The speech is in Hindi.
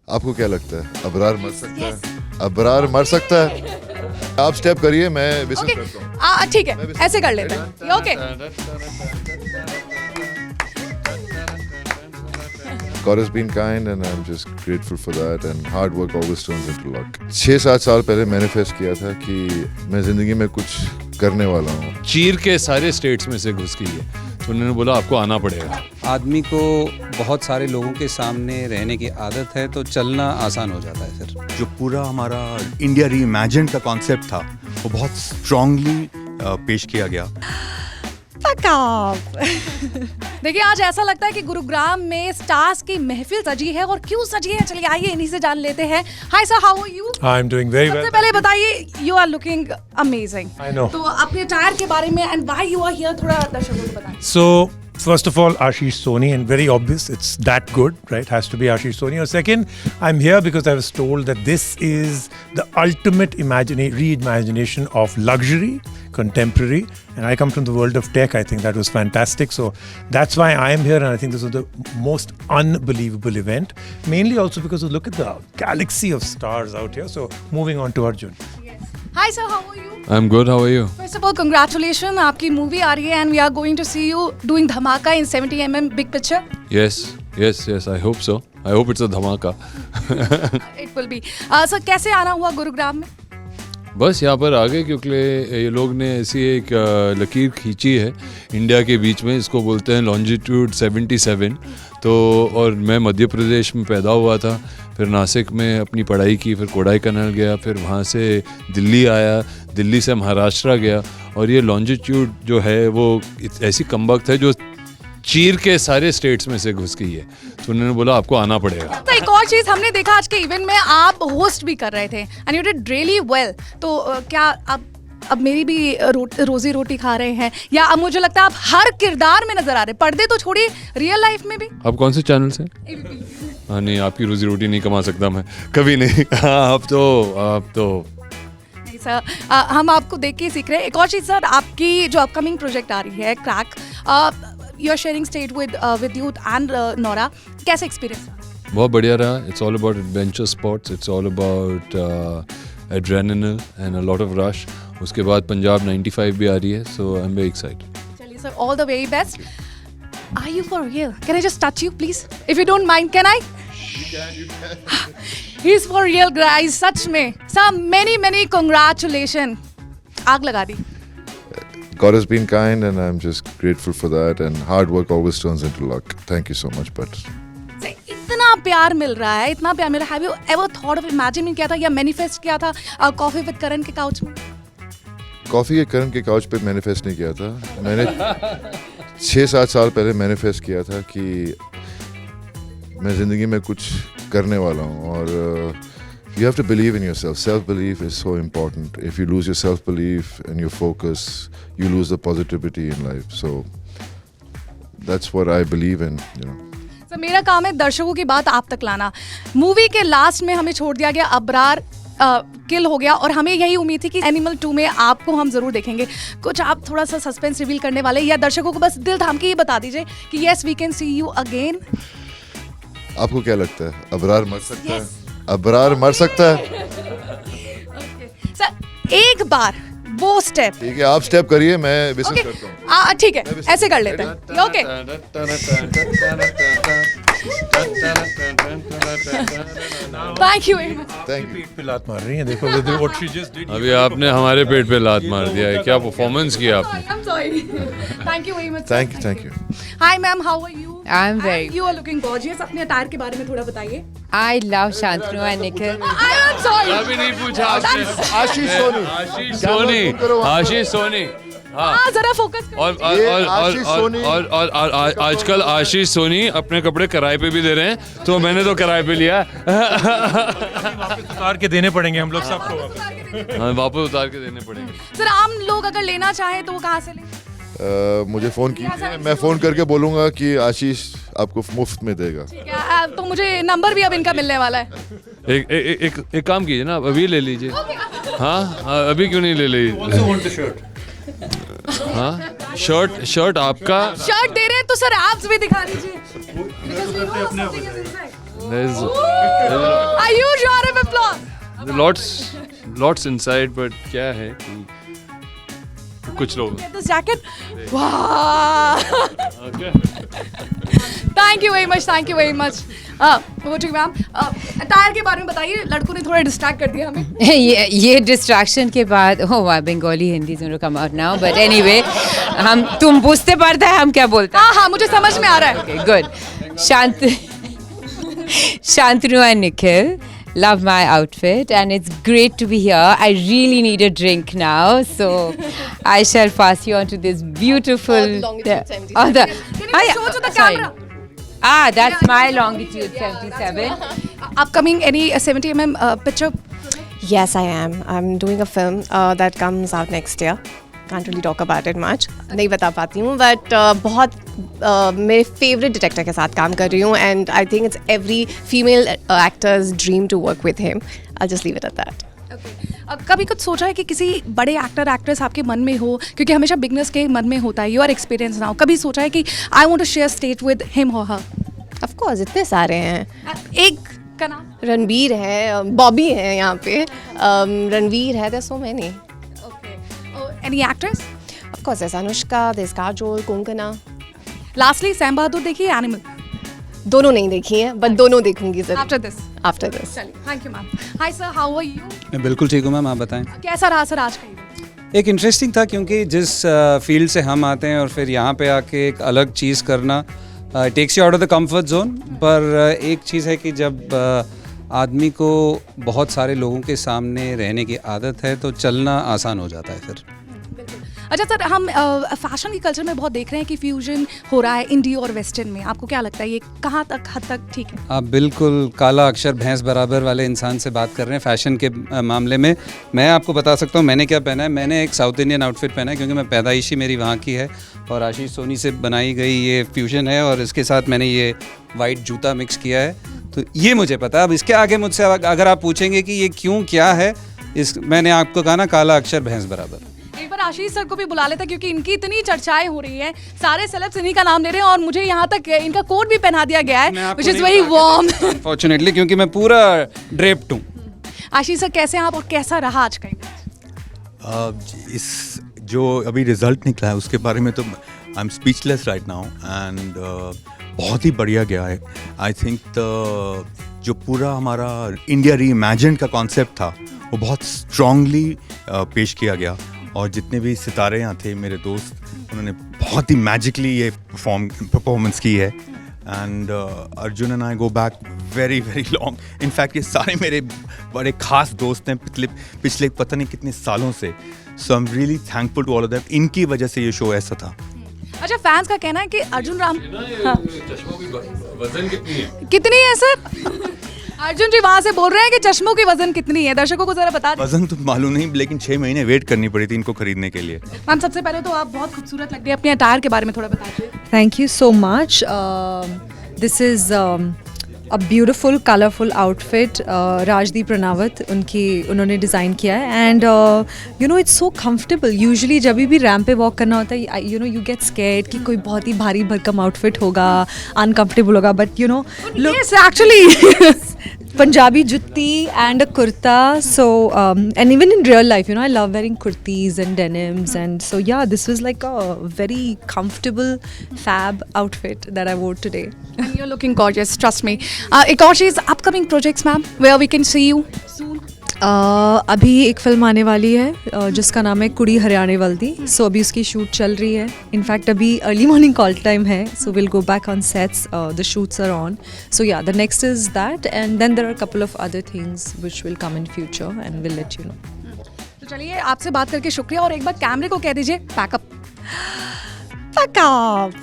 आपको क्या लगता है अबरार मर सकता है? अबरार मर सकता है? आप स्टेप करिए, मैं विसल करता हूँ। ठीक है, ऐसे कर लेते हैं। Okay, God has been kind and I'm just grateful for that, and hard work always turns into luck. 6-7 साल पहले मैनिफेस्ट किया था कि मैं जिंदगी में कुछ करने वाला हूँ। चीर के सारे स्टेट्स में से घुस गई है, तो उन्होंने बोला आपको आना पड़ेगा। आदमी को बहुत सारे लोगों के सामने रहने की आदत है, तो चलना आसान हो जाता है फिर। जो पूरा हमारा इंडिया रीइमेजिन का कॉन्सेप्ट था वो बहुत स्ट्रांगली पेश किया गया। देखिए, आज ऐसा लगता है कि गुरुग्राम में स्टार्स की महफिल सजी है, और क्यों सजी है चलिए आइए इन्हीं से जान लेते हैं। Hi sir, how are you? I am doing very well. सबसे पहले बताइए, you are looking amazing. I know. तो अपने अटायर के बारे में and why you are here थोड़ा दर्शकों को बताएं। So, first of all, Ashish Soni, and very obvious, it's that good, right? Has to be Ashish Soni. Or second, I'm here because I was told that this is the ultimate reimagination of luxury, contemporary, and I come from the world of tech. I think that was fantastic. So that's why I am here, and I think this was the most unbelievable event. Mainly also because look at the galaxy of stars out here. So moving on to Arjun. Hi sir, how are you? I am good, how are you? First of all congratulation, आपकी मूवी आ रही है and we are going to see you doing धमाका in 70mm big picture. Yes, I hope so. I hope it's a धमाका। It will be. सर, कैसे आना हुआ गुरुग्राम में? बस यहाँ पर आ गए क्योंकि ये लोग ने ऐसी एक लकीर खींची है इंडिया के बीच में, इसको बोलते हैं लॉन्जिट्यूड 77। तो और मैं मध्य प्रदेश में पैदा हुआ था, फिर नासिक में अपनी पढ़ाई की, फिर कोडाईकनाल गया, फिर वहाँ से दिल्ली आया, दिल्ली से महाराष्ट्र गया, और ये लॉन्जिट्यूड जो है वो ऐसी कमबख्त है जो चीर के सारे स्टेट्स में से घुस गई है, तो उन्होंने बोला आपको आना पड़ेगा। तो एक और चीज हमने देखा आज के इवेंट में, आप होस्ट भी कर रहे थे and you did really well. तो क्या अब मेरी भी रोजी रोटी खा रहे हैं, या अब मुझे लगता है आप हर किरदार में नजर आ रहे हैं, पर्दे तो छोड़िए रियल लाइफ में भी? आप कौन से चैनल से? हाँ, नहीं, आपकी रोजी रोटी नहीं कमा सकता मैं कभी नहीं। हाँ, आप तो नहीं सर, हम आपको देख के सीख रहे हैं। एक और चीज सर, आपकी जो अपकमिंग प्रोजेक्ट आ रही है Crakk, you are sharing stage with youth and Nora, कैसा एक्सपीरियंस रहा? बहुत बढ़िया रहा। It's all about adventure sports, it's all about adrenaline and a lot of rush. उसके बाद पंजाब 95 भी आ रही है, so I am very excited. चलिए sir, all the very best. Are you for real? Can I just touch you, please? If you don't mind, can I? You can. He's for real, guys. सच में. Sir, many congratulations. आग लगा दी. God has been kind and I'm just grateful for that, and hard work always turns into luck. Thank you so much, but इतना प्यार मिल रहा है, इतना प्यार मिल रहा है। Have you ever thought of imagining किया था या manifest किया था कॉफी विद करण के काउच में? कॉफी के करण के काउच पे मैनिफेस्ट नहीं किया था मैंने। 6-7 साल पहले मैनिफेस्ट किया था कि मैं ज़िंदगी में कुछ करने वाला हूँ, और you have to believe in yourself. Self-belief is so important. If you lose your self-belief and your focus, you lose the positivity in life. So that's what I believe in, you know. So, मेरा काम है दर्शकों की बात आप तक लाना। मूवी के लास्ट में हमें छोड़ दिया गया, अबरार किल हो गया, और हमें यही उम्मीद थी कि एनिमल 2 में आपको हम जरूर देखेंगे। कुछ आप थोड़ा सा सस्पेंस रिवील करने वाले, या दर्शकों को बस दिल थाम के ये बता दीजिए कि yes we can see you again? आपको क्या लगता है अबरार मर सकता है? अबरार मर सकता है? सर, एक बार वो स्टेप। ठीक है, आप स्टेप करिए, मैं विसल करता हूँ। ठीक है, ऐसे कर लेते हैं। Okay. Thank you very much. Thank you. पेट पे लात मार रही है, देखो what she just did. अभी आपने हमारे पेट पे लात मार दिया है, क्या परफॉर्मेंस किया आपने। I'm sorry. Thank you very much. Thank you. Hi ma'am, how are you? I'm very. You are looking gorgeous. अपने अटायर के बारे में थोड़ा बताइए। I love Shantanu and Nikhil. I am sorry. अभी नहीं पूछा आपने। आशीष सोनी। आशीष सोनी। हाँ, जरा फोकस करो। और आजकल आशीष सोनी अपने कपड़े किराए पे भी दे रहे हैं, तो मैंने तो किराए पे लिया। वापस उतार के देने पड़ेंगे हम लोग सबको। हाँ, वापस उतार के देने पड़ेंगे। सर, आम लोग अगर लेना चाहें तो वो कहाँ से लें? मुझे फ़ोन कीजिए, मैं फ़ोन करके बोलूँगा कि आशीष आपको मुफ्त में देगा। ठीक है, तो मुझे नंबर भी अब इनका मिलने वाला है। एक काम कीजिए ना, अभी ले लीजिए। हाँ, अभी क्यों नहीं ले लीजिए? हाँ, शर्ट आपका। शर्ट दे रहे हैं तो सर एब्स भी दिखा दीजिए। लॉट्स इनसाइड, बट क्या है कि कुछ लोग This jacket, wow! Thank you very much, thank you very much. वो ठीक मैम, टायर के बारे में बताइए, लड़कों ने थोड़ा डिस्ट्रैक्ट कर दिया हमें. ये डिस्ट्रैक्शन के बाद वाह बंगाली हिंदी दोनों come out now, but anyway हम तुम पूछते पड़ता है हम क्या बोलते हैं. हाँ मुझे समझ में आ रहा है. Good. Shantanu and Nikhil, love my outfit and it's great to be here. I really need a drink now, so I shall pass you on to this beautiful. Longitude 77. Oh, the, Can you show to the sorry. camera? That's my longitude 77. Upcoming any 70 picture? Yes, I am. I'm doing a film that comes out next year. Can't really talk about it much. नहीं बता पाती हूँ, but बहुत मेरे favorite director के साथ काम कर रही हूँ, and I think it's every female actor's dream to work with him. I'll just leave it at that. कभी कुछ सोचा है कि किसी बड़े एक्टर एक्ट्रेस आपके मन में हो, क्योंकि हमेशा बिगनर्स के मन में होता है, योर एक्सपीरियंस ना हो, कभी सोचा है कि I want to share stage with him और हर? Of course, इतने सारे हैं. एक का नाम? रणवीर है, बॉबी है यहाँ पे, रणवीर है, there's so many. Any actress? Of course, there's Anushka, there's Kajol, Konkana. Lastly, Sam Bahadur देखिए एनिमल? दोनों नहीं देखी हैं, but दोनों देखूंगी जरूर. After this. After this. चलिए, thank you ma'am. Hi sir, how are you? मैं बिल्कुल ठीक हूँ मैम, आप बताएं. कैसा रहा सर आज का इवेंट? एक इंटरेस्टिंग था क्योंकि जिस फील्ड से हम आते हैं और फिर यहाँ पे आके एक अलग चीज़ करना takes you out of the comfort zone. पर एक चीज़ है कि जब आदमी को बहुत सारे लोगों के सामने रहने की आदत है तो चलना आसान हो जाता है फिर. अच्छा सर, हम फैशन की कल्चर में बहुत देख रहे हैं कि फ्यूजन हो रहा है इंडी और वेस्टर्न में. आपको क्या लगता है ये कहाँ तक हद तक ठीक है? आप बिल्कुल काला अक्षर भैंस बराबर वाले इंसान से बात कर रहे हैं फैशन के मामले में. मैं आपको बता सकता हूँ मैंने क्या पहना है. मैंने एक साउथ इंडियन आउटफिट पहना है क्योंकि मैं पैदाइशी मेरी वहाँ की है और आशीष सोनी से बनाई गई ये फ्यूजन है और इसके साथ मैंने ये वाइट जूता मिक्स किया है. तो ये मुझे पता है. अब इसके आगे मुझसे अगर आप पूछेंगे कि ये क्यों क्या है, मैंने आपको कहा ना काला अक्षर भैंस बराबर. एक बार आशीष सर को भी बुला लेता क्योंकि इनकी इतनी चर्चाएं हो रही हैं, सारे सेलेब्स इन्हीं का नाम ले रहे हैं और मुझे यहाँ तक इनका कोट भी पहना दिया गया है, which is very warm. Unfortunately क्योंकि मैं पूरा ड्रेप्ड हूँ. आशीष सर कैसे हैं आप और कैसा रहा आज का इवेंट? इस जो अभी रिजल्ट निकला है उसके बारे में तो I am speechless right now and बहुत ही बढ़िया गया है. आई थिंक जो पूरा हमारा इंडिया री इमेजिन का कॉन्सेप्ट था वो बहुत स्ट्रांगली पेश किया गया और जितने भी सितारे यहाँ थे मेरे दोस्त उन्होंने बहुत ही मैजिकली ये परफॉर्मेंस की है. And Arjun and I go back very very long. In fact ये सारे मेरे बड़े खास दोस्त हैं पिछले पता नहीं कितने सालों से. So I am really thankful to all of them. इनकी वजह से ये शो ऐसा था. अच्छा, फैंस का कहना है कि अर्जुन राम चश्मों की वजन कितनी है सर? अर्जुन जी वहाँ से बोल रहे हैं कि चश्मों की वजन कितनी है, दर्शकों को जरा बता दें. वजन तो मालूम नहीं लेकिन 6 महीने वेट करनी पड़ी थी इनको खरीदने के लिए. मैम सबसे पहले तो आप बहुत खूबसूरत लग रही है, अपने अटायर के बारे में थोड़ा बताइए. Thank you so much. This is a beautiful, colorful outfit. Rajdeep Ranawat उन्होंने डिज़ाइन किया है and you know it's so comfortable. Usually जब भी रैम्प पे वॉक करना होता है you know you get scared कि कोई बहुत ही भारी भरकम आउटफिट होगा, uncomfortable होगा, but you know look, Yes, actually. Punjabi jutti and a kurta. So and even in real life, you know, I love wearing kurtis and denims, and so yeah, this was like a very comfortable, fab outfit that I wore today. And you're looking gorgeous, trust me. एक और चीज़, upcoming projects ma'am, where we can see you soon. अभी एक फिल्म आने वाली है जिसका नाम है कुड़ी हरियाणे वल्दी. सो अभी उसकी शूट चल रही है. इनफैक्ट अभी अर्ली मॉर्निंग कॉल टाइम है, so will go back on sets. The shoots are on. So yeah the next is that and then there are couple of other things which will come in future and will let you know. तो चलिए, आपसे बात करके शुक्रिया और एक बार कैमरे को कह दीजिए पैकअप. Pack up.